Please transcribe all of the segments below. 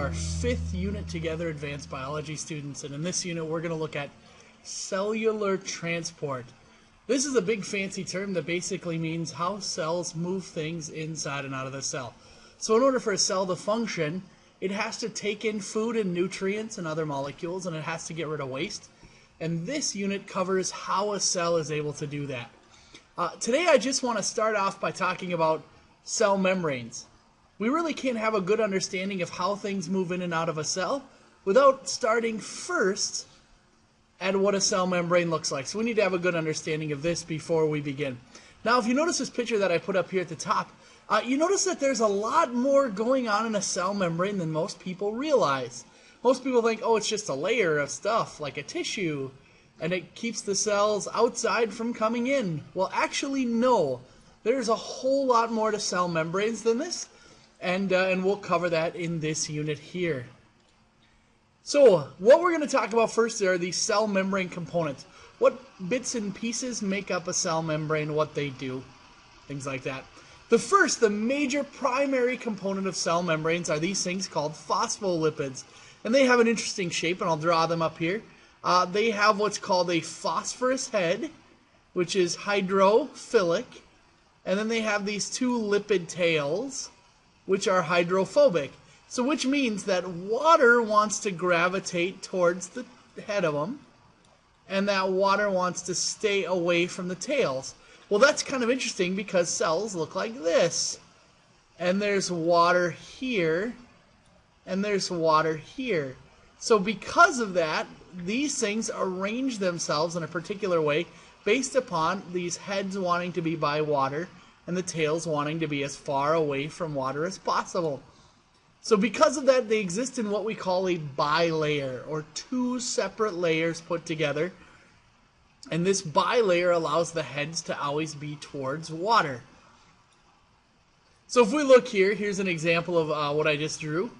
our 5th unit together, advanced biology students, and in this unit we're going to look at cellular transport. This is a big fancy term that basically means how cells move things inside and out of the cell. So in order for a cell to function, it has to take in food and nutrients and other molecules, and it has to get rid of waste. And this unit covers how a cell is able to do that. Today I just want to start off by talking about cell membranes. We really can't have a good understanding of how things move in and out of a cell without starting first at what a cell membrane looks like. So we need to have a good understanding of this before we begin. Now, if you notice this picture that I put up here at the top, you notice that there's a lot more going on in a cell membrane than most people realize. Most people think, oh, it's just a layer of stuff like a tissue, and it keeps the cells outside from coming in. Well, actually, no. There's a whole lot more to cell membranes than this, and we'll cover that in this unit here. So, what we're going to talk about first are these cell membrane components. What bits and pieces make up a cell membrane, what they do, things like that. The major primary component of cell membranes are these things called phospholipids. And they have an interesting shape, and I'll draw them up here. They have what's called a phosphorus head, which is hydrophilic. And then they have these two lipid tails, which are hydrophobic. So which means that water wants to gravitate towards the head of them, and that water wants to stay away from the tails. Well, that's kind of interesting because cells look like this. And there's water here, and there's water here. So because of that, these things arrange themselves in a particular way based upon these heads wanting to be by water and the tails wanting to be as far away from water as possible. So because of that, they exist in what we call a bilayer, or two separate layers put together. And this bilayer allows the heads to always be towards water. So if we look here, here's an example of what I just drew.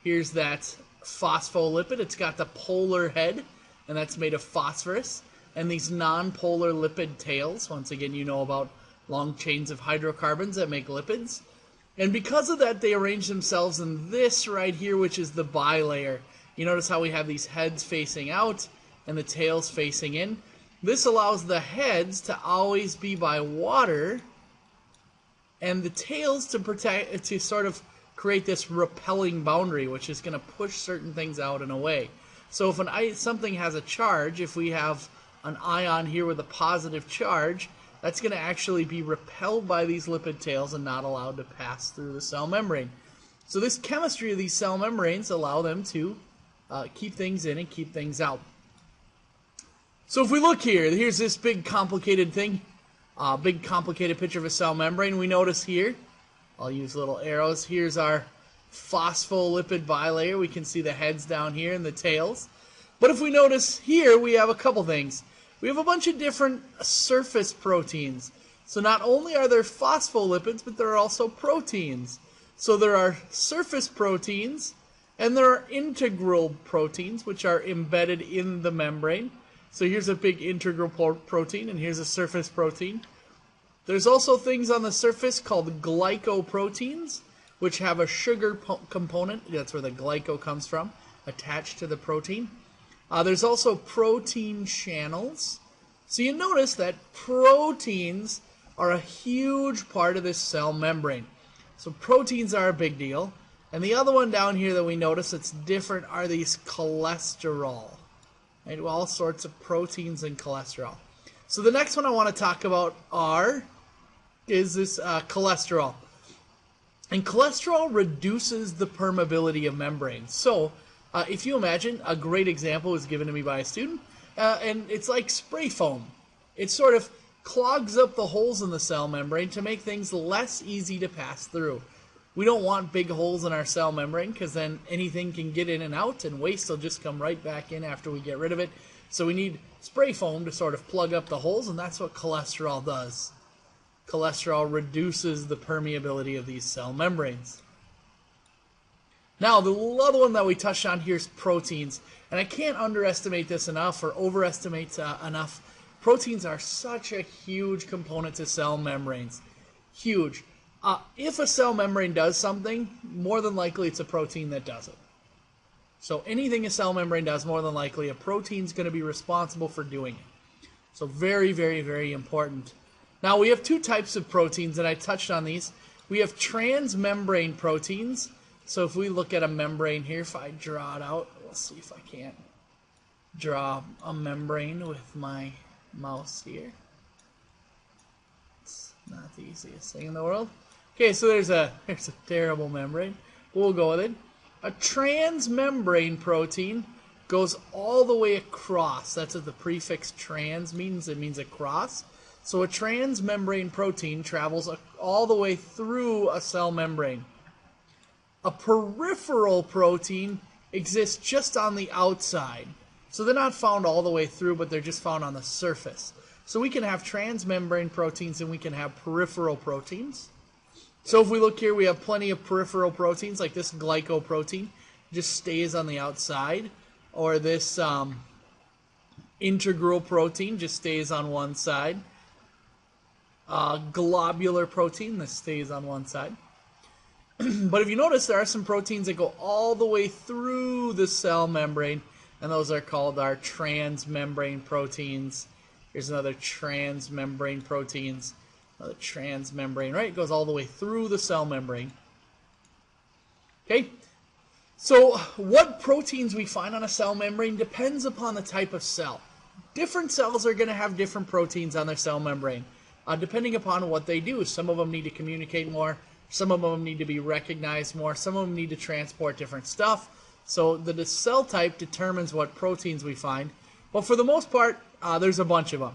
Here's that phospholipid. It's got the polar head, and that's made of phosphorus. And these non-polar lipid tails. Once again, you know about long chains of hydrocarbons that make lipids. And because of that, they arrange themselves in this right here, which is the bilayer. You notice how we have these heads facing out and the tails facing in. This allows the heads to always be by water, and the tails to sort of create this repelling boundary, which is going to push certain things out and away. So if something has a charge, if we have an ion here with a positive charge, that's going to actually be repelled by these lipid tails and not allowed to pass through the cell membrane. So this chemistry of these cell membranes allow them to keep things in and keep things out. So if we look here, here's this big complicated thing, big complicated picture of a cell membrane. We notice here, I'll use little arrows, here's our phospholipid bilayer. We can see the heads down here and the tails. But if we notice here, we have a couple things. We have a bunch of different surface proteins. So not only are there phospholipids, but there are also proteins. So there are surface proteins, and there are integral proteins, which are embedded in the membrane. So here's a big integral protein, and here's a surface protein. There's also things on the surface called glycoproteins, which have a sugar component. That's where the glyco comes from, attached to the protein. There's also protein channels. So you notice that proteins are a huge part of this cell membrane. So proteins are a big deal. And the other one down here that we notice that's different are these cholesterol. Right? All sorts of proteins and cholesterol. So the next one I want to talk about is this cholesterol. And cholesterol reduces the permeability of membranes. So if you imagine, a great example was given to me by a student, and it's like spray foam. It sort of clogs up the holes in the cell membrane to make things less easy to pass through. We don't want big holes in our cell membrane because then anything can get in and out, and waste will just come right back in after we get rid of it. So we need spray foam to sort of plug up the holes, and that's what cholesterol does. Cholesterol reduces the permeability of these cell membranes. Now, the other one that we touched on here is proteins. And I can't underestimate this enough or overestimate enough. Proteins are such a huge component to cell membranes. Huge. If a cell membrane does something, more than likely it's a protein that does it. So anything a cell membrane does, more than likely, a protein's going to be responsible for doing it. So very, very, very important. Now we have two types of proteins, and I touched on these. We have transmembrane proteins. So if we look at a membrane here, if I draw it out, let's see if I can't draw a membrane with my mouse here. It's not the easiest thing in the world. Okay, so there's a terrible membrane. We'll go with it. A transmembrane protein goes all the way across. That's what the prefix trans means. It means across. So a transmembrane protein travels all the way through a cell membrane. A peripheral protein exists just on the outside. So they're not found all the way through, but they're just found on the surface. So we can have transmembrane proteins and we can have peripheral proteins. So if we look here, we have plenty of peripheral proteins, like this glycoprotein just stays on the outside, or this integral protein just stays on one side. Globular protein, this stays on one side. But if you notice, there are some proteins that go all the way through the cell membrane, and those are called our transmembrane proteins. Here's another transmembrane proteins. Another transmembrane, right? It goes all the way through the cell membrane. Okay, so what proteins we find on a cell membrane depends upon the type of cell. Different cells are going to have different proteins on their cell membrane, depending upon what they do. Some of them need to communicate more. Some of them need to be recognized more. Some of them need to transport different stuff. So the cell type determines what proteins we find. But for the most part, there's a bunch of them.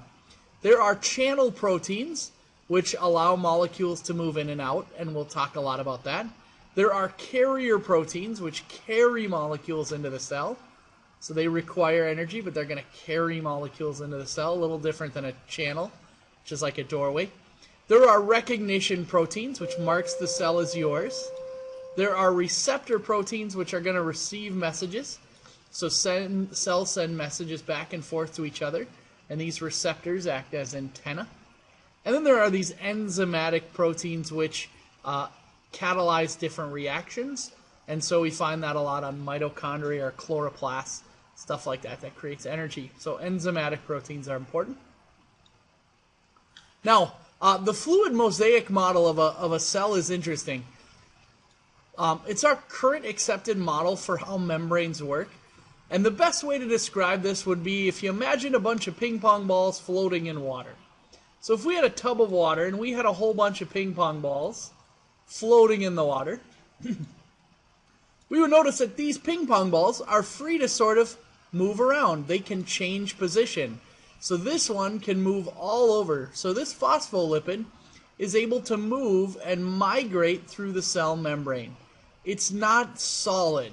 There are channel proteins, which allow molecules to move in and out, and we'll talk a lot about that. There are carrier proteins, which carry molecules into the cell. So they require energy, but they're going to carry molecules into the cell, a little different than a channel, which is like a doorway. There are recognition proteins, which marks the cell as yours. There are receptor proteins, which are going to receive messages. So cells send messages back and forth to each other, and these receptors act as antennae. And then there are these enzymatic proteins, which catalyze different reactions. And so we find that a lot on mitochondria or chloroplasts, stuff like that, that creates energy. So enzymatic proteins are important. Now, the fluid mosaic model of a cell is interesting. It's our current accepted model for how membranes work. And the best way to describe this would be if you imagine a bunch of ping pong balls floating in water. So if we had a tub of water and we had a whole bunch of ping pong balls floating in the water, we would notice that these ping pong balls are free to sort of move around. They can change position. So this one can move all over. So this phospholipid is able to move and migrate through the cell membrane. It's not solid.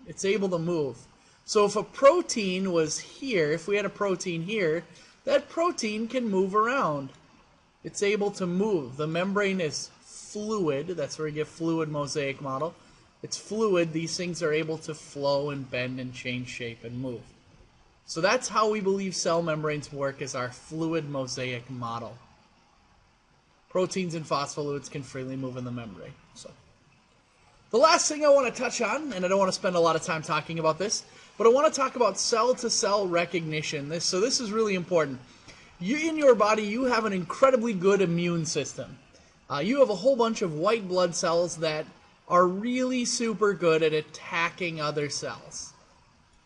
It's able to move. So if a protein was here, if we had a protein here, that protein can move around. It's able to move. The membrane is fluid. That's where we get fluid mosaic model. It's fluid. These things are able to flow and bend and change shape and move. So that's how we believe cell membranes work, is our fluid mosaic model. Proteins and phospholipids can freely move in the membrane. So the last thing I want to touch on, and I don't want to spend a lot of time talking about this, but I want to talk about cell-to-cell recognition. So this is really important. In your body, you have an incredibly good immune system. You have a whole bunch of white blood cells that are really super good at attacking other cells.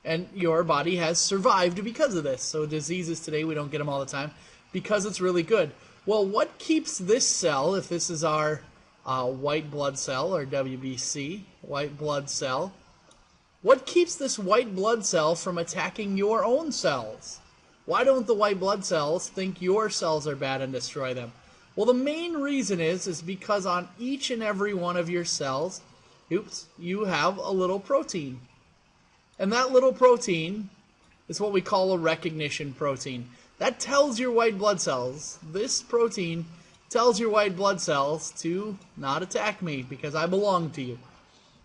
And your body has survived because of this. So diseases today, we don't get them all the time, because it's really good. Well, what keeps this cell, if this is our white blood cell, or WBC, white blood cell, what keeps this white blood cell from attacking your own cells? Why don't the white blood cells think your cells are bad and destroy them? Well, the main reason is because on each and every one of your cells, you have a little protein. And that little protein is what we call a recognition protein. That tells your white blood cells, this protein tells your white blood cells to not attack me because I belong to you.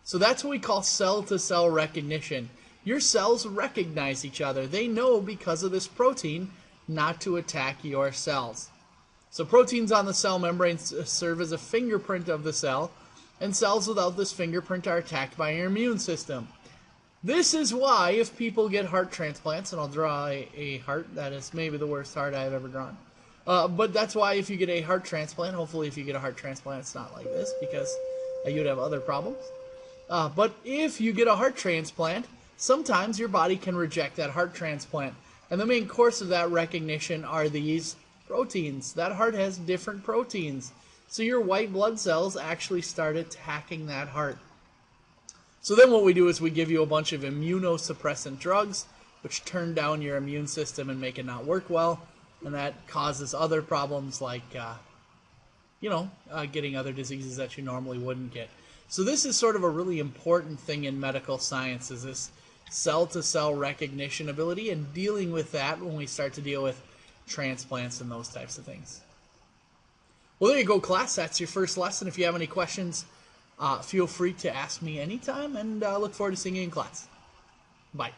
So that's what we call cell-to-cell recognition. Your cells recognize each other. They know because of this protein not to attack your cells. So proteins on the cell membrane serve as a fingerprint of the cell, and cells without this fingerprint are attacked by your immune system. This is why if people get heart transplants, and I'll draw a heart, that is maybe the worst heart I've ever drawn. But that's why if you get a heart transplant, hopefully if you get a heart transplant it's not like this, because you'd have other problems. But if you get a heart transplant, sometimes your body can reject that heart transplant. And the main course of that recognition are these proteins. That heart has different proteins. So your white blood cells actually start attacking that heart. So then what we do is we give you a bunch of immunosuppressant drugs, which turn down your immune system and make it not work well. And that causes other problems like, getting other diseases that you normally wouldn't get. So this is sort of a really important thing in medical science, is this cell-to-cell recognition ability, and dealing with that when we start to deal with transplants and those types of things. Well, there you go, class. That's your first lesson. If you have any questions, feel free to ask me anytime, and look forward to seeing you in class. Bye.